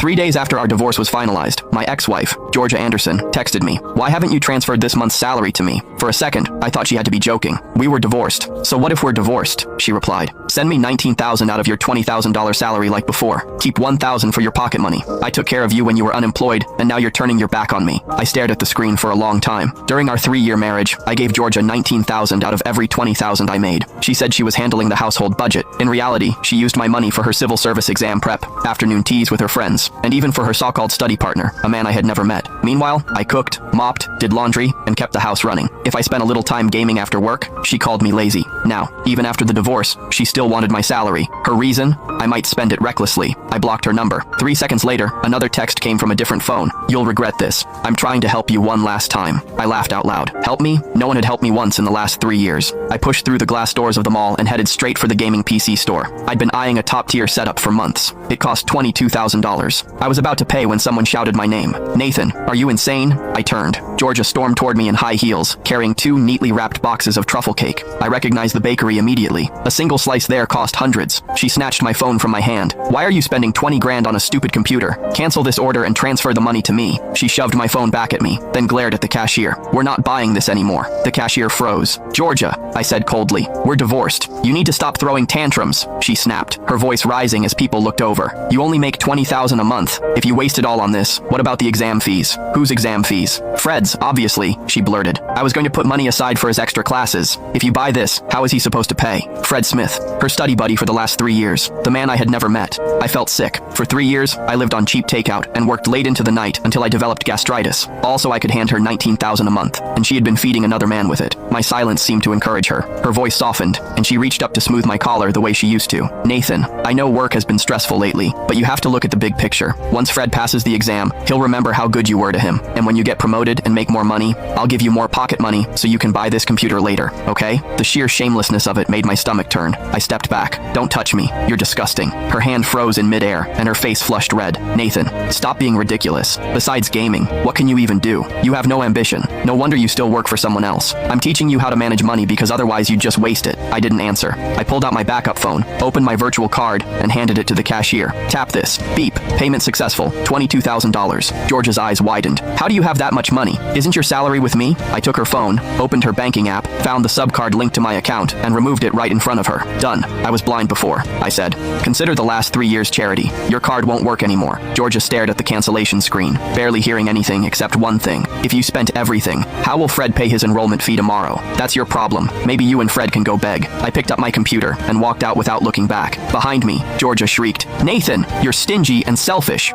3 days after our divorce was finalized, my ex-wife, Georgia Anderson, texted me, "Why haven't you transferred this month's salary to me?" For a second, I thought she had to be joking. "We were divorced." "So what if we're divorced?" she replied. "Send me $19,000 out of your $20,000 salary like before. Keep $1,000 for your pocket money. I took care of you when you were unemployed, and now you're turning your back on me." I stared at the screen for a long time. During our 3-year marriage, I gave Georgia $19,000 out of every $20,000 I made. She said she was handling the household budget. In reality, she used my money for her civil service exam prep, afternoon teas with her friends, and even for her so-called study partner, a man I had never met. Meanwhile, I cooked, mopped, did laundry, and kept the house running. If I spent a little time gaming after work, she called me lazy. Now, even after the divorce, she still wanted my salary. Her reason? I might spend it recklessly. I blocked her number. 3 seconds later, another text came from a different phone. "You'll regret this. I'm trying to help you one last time." I laughed out loud. Help me? No one had helped me once in the last 3 years. I pushed through the glass doors of the mall and headed straight for the gaming PC store. I'd been eyeing a top-tier setup for months. It cost $22,000. I was about to pay when someone shouted my name. "Nathan, are you insane?" I turned. Georgia stormed toward me in high heels, carrying 2 neatly wrapped boxes of truffle cake. I recognized the bakery immediately. A single slice there cost hundreds. She snatched my phone from my hand. "Why are you spending 20 grand on a stupid computer? Cancel this order and transfer the money to me." She shoved my phone back at me, then glared at the cashier. "We're not buying this anymore." The cashier froze. "Georgia," I said coldly, "we're divorced. You need to stop throwing tantrums," she snapped, her voice rising as people looked over. "You only make $20,000 a month. If you waste it all on this, what about the exam fees?" "Whose exam fees?" "Fred's, obviously," she blurted. "I was going to put money aside for his extra classes. If you buy this, how is he supposed to pay?" Fred Smith, her study buddy for the last 3 years, the man I had never met. I felt sick. For 3 years, I lived on cheap takeout and worked late into the night until I developed gastritis. Also, I could hand her $19,000 a month, and she had been feeding another man with it. My silence seemed to encourage her. Her voice softened, and she reached up to smooth my collar the way she used to. "Nathan, I know work has been stressful lately, but you have to look at the big picture. Once Fred passes the exam, he'll remember how good you were to him. And when you get promoted and make more money, I'll give you more pocket money so you can buy this computer later, okay?" The sheer shamelessness of it made my stomach turn. I stepped back. "Don't touch me. You're disgusting." Her hand froze in midair, and her face flushed red. "Nathan, stop being ridiculous. Besides gaming, what can you even do? You have no ambition. No wonder you still work for someone else. I'm teaching you how to manage money because otherwise you'd just waste it." I didn't answer. I pulled out my backup phone, opened my virtual card, and handed it to the cashier. "Tap this." Beep. "Payment successful. $22,000. Georgia's eyes widened. "How do you have that much money? Isn't your salary with me?" I took her phone, opened her banking app, found the subcard linked to my account, and removed it right in front of her. "Done. I was blind before," I said. "Consider the last 3 years charity. Your card won't work anymore." Georgia stared at the cancellation screen, barely hearing anything except one thing. "If you spent everything, how will Fred pay his enrollment fee tomorrow? That's your problem. Maybe you and Fred can go beg." I picked up my computer and walked out without looking back. Behind me, Georgia shrieked, "Nathan, you're stingy and selfish.